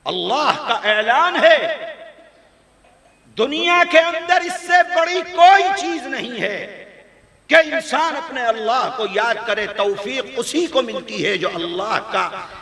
اللہ کا اعلان ہے، دنیا کے اندر اس سے بڑی کوئی چیز نہیں ہے کہ انسان اپنے اللہ کو یاد کرے۔ توفیق اسی کو ملتی ہے جو اللہ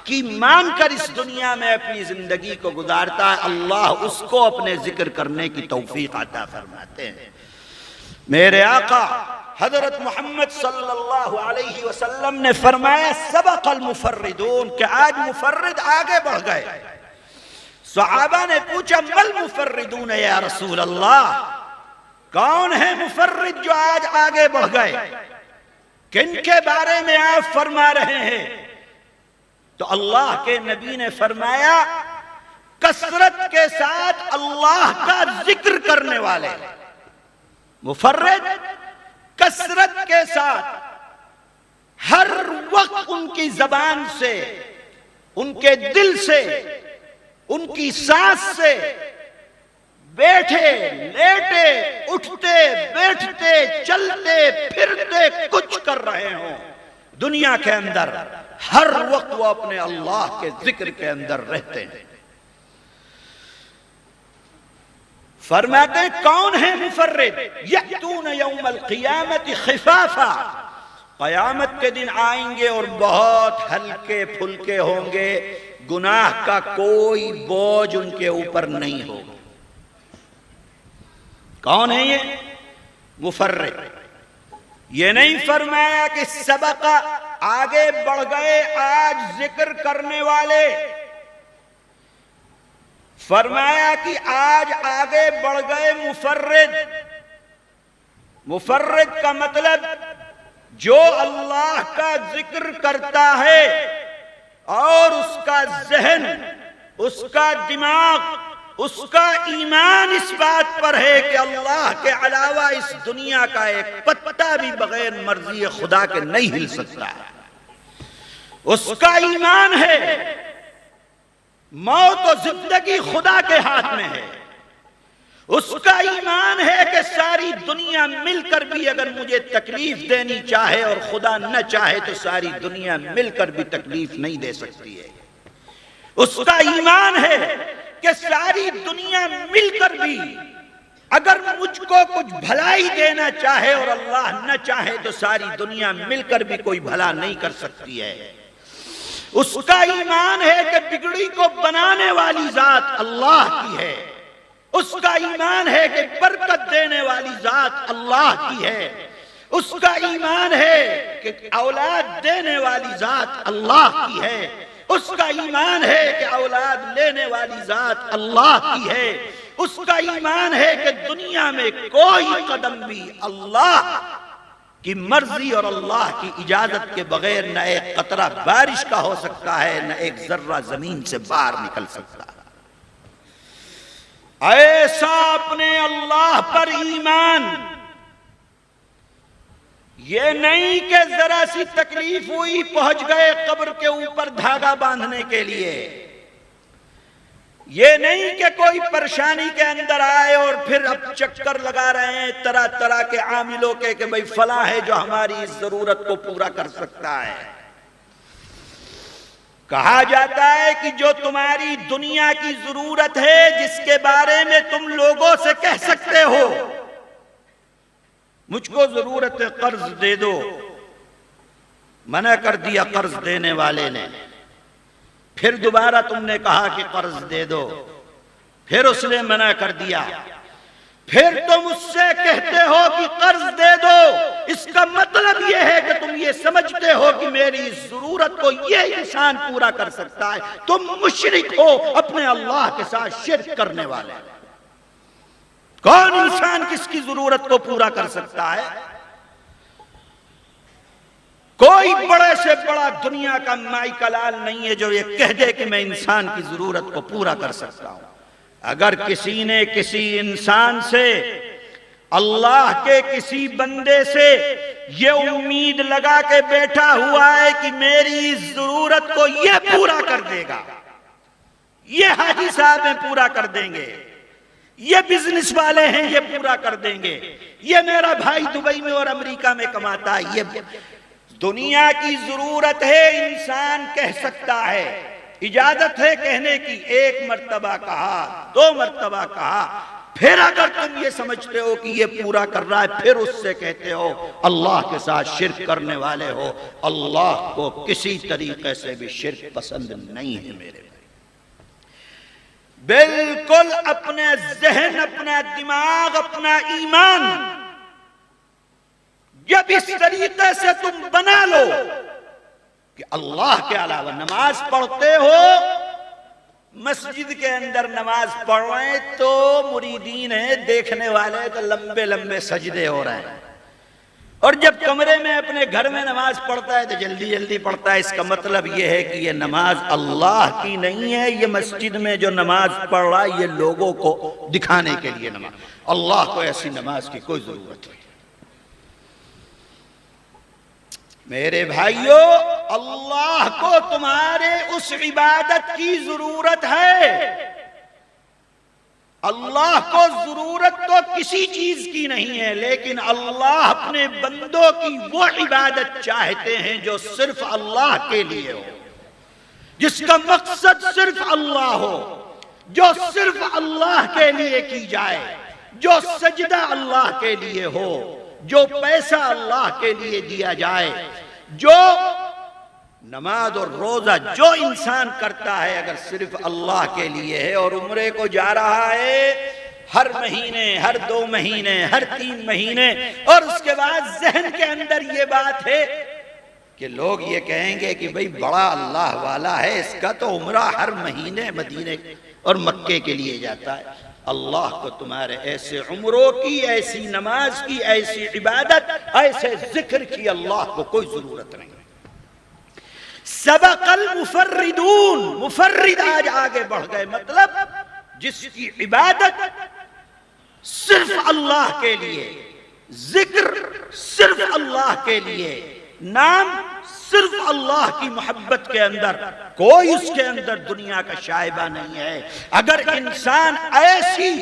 کی مان کر اس دنیا میں اپنی زندگی کو گزارتا ہے، اللہ اس کو اپنے ذکر کرنے کی توفیق عطا فرماتے ہیں۔ میرے آقا حضرت محمد صلی اللہ علیہ وسلم نے فرمایا سبق المفردون، کہ آج مفرد آگے بڑھ گئے۔ صحابہ نے پوچھا مل مفردون یا رسول اللہ، کون ہے مفرد جو آج آگے بڑھ گئے، کن کے بارے میں آپ فرما رہے ہیں؟ تو اللہ کے نبی نے فرمایا کثرت کے ساتھ اللہ کا ذکر کرنے والے۔ مفرد کثرت کے ساتھ ہر وقت ان کی زبان سے، ان کے دل سے، ان کی سانس سے بیٹھے لیٹے اٹھتے بیٹھتے چلتے پھرتے کچھ کر رہے ہوں، دنیا کے اندر ہر وقت وہ اپنے اللہ کے ذکر کے اندر رہتے ہیں۔ فرماتے ہیں کون ہے مفرد؟ یأتون یوم القیامت خفافا، قیامت کے دن آئیں گے اور بہت ہلکے پھلکے ہوں گے، گناہ کا کوئی بوجھ ان کے اوپر نہیں ہوگا۔ کون ہے یہ مفرد؟ یہ نہیں فرمایا کہ سبق آگے بڑھ گئے آج ذکر کرنے والے، فرمایا کہ آج آگے بڑھ گئے مفرد۔ مفرد کا مطلب جو اللہ کا ذکر کرتا ہے اور اس کا ذہن، اس کا دماغ، اس کا ایمان اس بات پر ہے کہ اللہ کے علاوہ اس دنیا کا ایک پتا بھی بغیر مرضی خدا کے نہیں ہل سکتا، اس کا ایمان ہے موت و زندگی خدا کے ہاتھ میں ہے، اس کا ایمان ہے کہ ساری دنیا مل کر بھی اگر مجھے تکلیف دینی چاہے اور خدا نہ چاہے تو ساری دنیا مل کر بھی تکلیف نہیں دے سکتی ہے، اس کا ایمان ہے کہ ساری دنیا مل کر بھی اگر مجھ کو کچھ بھلائی دینا چاہے اور اللہ نہ چاہے تو ساری دنیا مل کر بھی کوئی بھلا نہیں کر سکتی ہے، اس کا ایمان ہے کہ بگڑی کو بنانے والی ذات اللہ کی ہے، اس کا ایمان ہے کہ برکت دینے والی ذات اللہ کی ہے، اس کا ایمان ہے کہ اولاد دینے والی ذات اللہ کی ہے، اس کا ایمان ہے کہ اولاد لینے والی ذات اللہ کی ہے، اس کا ایمان ہے کہ دنیا میں کوئی قدم بھی اللہ کی مرضی اور اللہ کی اجازت کے بغیر نہ ایک قطرہ بارش کا ہو سکتا ہے، نہ ایک ذرہ زمین سے باہر نکل سکتا ہے۔ ایسا اپنے اللہ پر ایمان، یہ نہیں کہ ذرا سی تکلیف ہوئی پہنچ گئے قبر کے اوپر دھاگا باندھنے کے لیے، یہ نہیں کہ کوئی پریشانی کے اندر آئے اور پھر اب چکر لگا رہے ہیں طرح طرح کے عاملوں کے کہ بھئی فلاں ہے جو ہماری اس ضرورت کو پورا کر سکتا ہے۔ کہا جاتا ہے کہ جو تمہاری دنیا کی ضرورت ہے جس کے بارے میں تم لوگوں سے کہہ سکتے ہو مجھ کو ضرورت ہے قرض دے دو، منع کر دیا قرض دینے والے نے، پھر دوبارہ تم نے کہا کہ قرض دے دو، پھر اس نے منع کر دیا، پھر تم اس سے کہتے ہو کہ قرض دے دو، اس کا مطلب یہ ہے کہ تم یہ سمجھتے ہو کہ میری اس ضرورت کو یہ انسان پورا کر سکتا ہے، تم مشرک ہو، اپنے اللہ کے ساتھ شرک کرنے والے۔ کون انسان کس کی ضرورت کو پورا کر سکتا ہے؟ کوئی بڑے سے بڑا دنیا کا مائی کلال نہیں ہے جو یہ کہہ دے کہ میں انسان کی ضرورت کو پورا کر سکتا ہوں۔ اگر کسی نے کسی انسان سے، اللہ کے کسی بندے سے یہ امید لگا کے بیٹھا ہوا ہے کہ میری اس ضرورت کو یہ پورا کر دے گا، یہ حاجی صاحب میں پورا کر دیں گے، یہ بزنس والے ہیں یہ پورا کر دیں گے، یہ میرا بھائی دبئی میں اور امریکہ میں کماتا ہے، یہ دنیا کی ضرورت ہے، انسان کہہ سکتا ہے، اجازت ہے کہنے کی، 1 مرتبہ کہا، 2 مرتبہ کہا، پھر اگر تم یہ سمجھتے ہو کہ یہ پورا کر رہا ہے پھر اس سے کہتے ہو اللہ کے ساتھ شرک کرنے والے ہو۔ اللہ کو کسی طریقے سے بھی شرک پسند نہیں ہے میرے بھائی۔ بالکل اپنے ذہن، اپنا دماغ، اپنا ایمان جب اس طریقے سے تم بنا لو کہ اللہ کے علاوہ نماز پڑھتے ہو، مسجد کے اندر نماز پڑھ رہے ہیں تو مریدین ہیں، دیکھنے والے تو لمبے لمبے سجدے ہو رہے ہیں، اور جب کمرے میں اپنے گھر میں نماز پڑھتا ہے تو جلدی جلدی پڑھتا ہے۔ اس کا مطلب یہ ہے کہ یہ نماز اللہ کی نہیں ہے، یہ مسجد میں جو نماز پڑھ رہا ہے یہ لوگوں کو دکھانے کے لیے نماز، اللہ کو ایسی نماز کی کوئی ضرورت نہیں۔ میرے بھائیو، اللہ کو تمہارے اس عبادت کی ضرورت ہے۔ اللہ کو ضرورت تو کسی چیز کی نہیں ہے، لیکن اللہ اپنے بندوں کی وہ عبادت چاہتے ہیں جو صرف اللہ کے لیے ہو، جس کا مقصد صرف اللہ ہو، جو صرف اللہ کے لیے کی جائے، جو سجدہ اللہ کے لیے ہو، جو پیسہ اللہ کے لیے دیا جائے، جو نماز اور روزہ جو انسان کرتا ہے اگر صرف اللہ کے لیے ہے، اور عمرے کو جا رہا ہے ہر مہینے، ہر 2 مہینے، ہر 3 مہینے، اور اس کے بعد ذہن کے اندر یہ بات ہے کہ لوگ یہ کہیں گے کہ بھئی بڑا اللہ والا ہے، اس کا تو عمرہ ہر مہینے مدینے اور مکے کے لیے جاتا ہے۔ اللہ کو تمہارے ایسے عمروں کی، ایسی نماز کی، ایسی عبادت، ایسے ذکر کی اللہ کو کوئی ضرورت نہیں۔ سبق المفردون، مفرد آج آگے بڑھ گئے، مطلب جس کی عبادت صرف اللہ کے لیے، ذکر صرف اللہ کے لیے، نام صرف اللہ کی محبت کے اندر، کوئی اس کے اندر دنیا کا شائبہ نہیں ہے۔ اگر انسان ایسی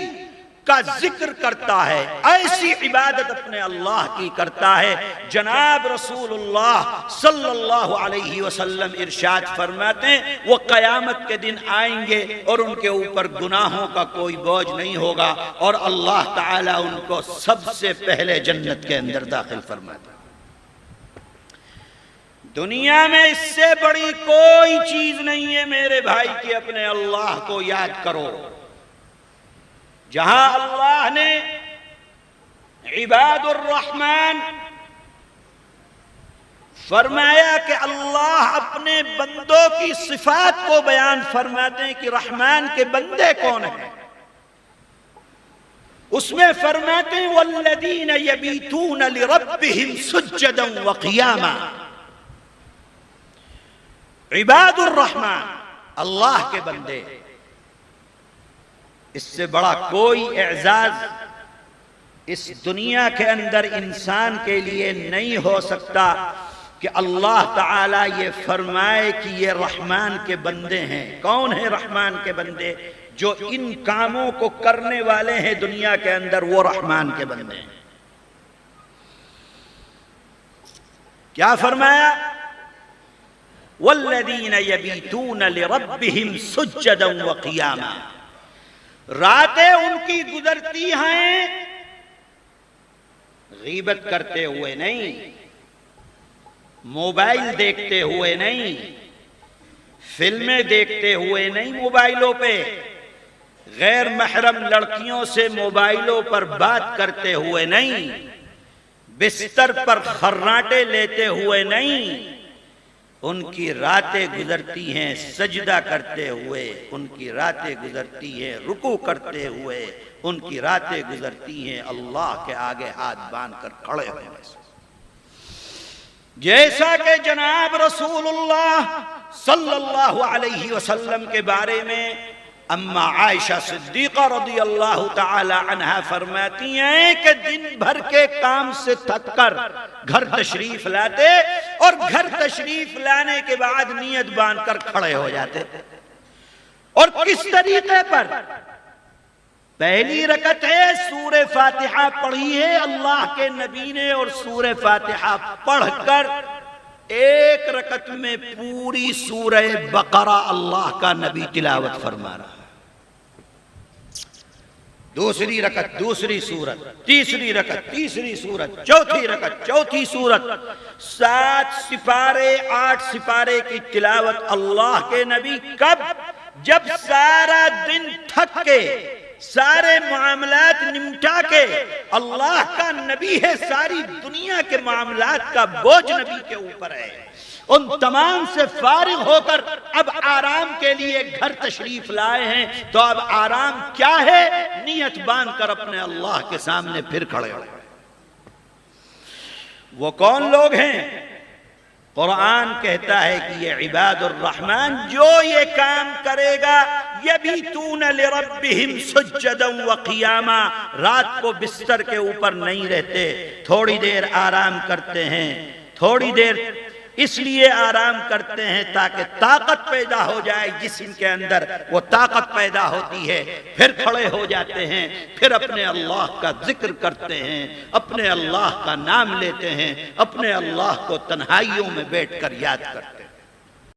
کا ذکر کرتا ہے، ایسی عبادت اپنے اللہ کی کرتا ہے، جناب رسول اللہ صلی اللہ علیہ وسلم ارشاد فرماتے ہیں وہ قیامت کے دن آئیں گے اور ان کے اوپر گناہوں کا کوئی بوجھ نہیں ہوگا، اور اللہ تعالیٰ ان کو سب سے پہلے جنت کے اندر داخل فرماتا ہے۔ دنیا میں اس سے بڑی کوئی چیز نہیں ہے میرے بھائی کہ اپنے اللہ کو یاد کرو۔ جہاں اللہ نے عباد الرحمن فرمایا کہ اللہ اپنے بندوں کی صفات کو بیان فرماتے ہیں کہ رحمان کے بندے کون ہیں، اس میں فرماتے ہیں والذین یبیتون لربہم سجدا وقیاما۔ عباد الرحمن اللہ کے بندے، اس سے بڑا کوئی اعزاز اس دنیا کے اندر انسان کے لیے نہیں ہو سکتا کہ اللہ تعالیٰ یہ فرمائے کہ یہ رحمان کے بندے ہیں۔ کون ہیں رحمان کے بندے؟ جو ان کاموں کو کرنے والے ہیں دنیا کے اندر، وہ رحمان کے بندے ہیں۔ کیا فرمایا؟ والذین یبیتون لربہم سجدا وقیاما۔ راتیں ان کی گزرتی ہیں غیبت کرتے ہوئے نہیں، موبائل دیکھتے ہوئے نہیں، فلمیں دیکھتے ہوئے نہیں، موبائلوں پہ غیر محرم لڑکیوں سے موبائلوں پر بات کرتے ہوئے نہیں، بستر پر خراٹے لیتے ہوئے نہیں، ان کی راتیں گزرتی ہیں سجدہ کرتے ہوئے، ان کی راتیں گزرتی ہیں رکوع کرتے ہوئے، ان کی راتیں گزرتی ہیں اللہ کے آگے ہاتھ باندھ کر کھڑے ہوئے۔ جیسا کہ جناب رسول اللہ صلی اللہ علیہ وسلم کے بارے میں اما عائشہ صدیقہ رضی اللہ تعالی عنہا فرماتی ہیں کہ دن بھر کے کام سے تھک کر گھر تشریف لاتے، اور گھر تشریف لانے کے بعد نیت باندھ کر کھڑے ہو جاتے، اور کس طریقے پر؟ پہلی رکعت ہے سورہ فاتحہ پڑھی ہے اللہ کے نبی نے، اور سورہ فاتحہ پڑھ کر ایک رکعت میں پوری سورہ بقرہ اللہ کا نبی تلاوت فرما رہا ہے، دوسری رکعت دوسری سورت، تیسری رکعت تیسری سورت، چوتھی رکعت چوتھی سورت، 7 سپارے 8 سپارے کی تلاوت اللہ کے نبی کب؟ جب سارا دن تھک کے، سارے معاملات نمٹا کے، اللہ کا نبی ہے، ساری دنیا کے معاملات کا بوجھ نبی کے اوپر ہے، ان تمام سے فارغ ہو کر اب آرام کے لیے گھر تشریف لائے ہیں، تو اب آرام کیا ہے؟ نیت باندھ کر اپنے اللہ کے سامنے پھر کھڑے ہو۔ وہ کون لوگ ہیں؟ قرآن کہتا ہے کہ یہ عباد الرحمن جو یہ کام کرے گا، یبیتون لربہم سجدا وقیاما، رات کو بستر کے اوپر نہیں رہتے، تھوڑی دیر آرام کرتے ہیں، تھوڑی دیر اس لیے آرام کرتے ہیں تاکہ طاقت پیدا ہو جائے جسم کے اندر، وہ طاقت پیدا ہوتی ہے، پھر کھڑے ہو جاتے ہیں، پھر اپنے اللہ کا ذکر کرتے ہیں، اپنے اللہ کا نام لیتے ہیں، اپنے اللہ کو تنہائیوں میں بیٹھ کر یاد کرتے ہیں۔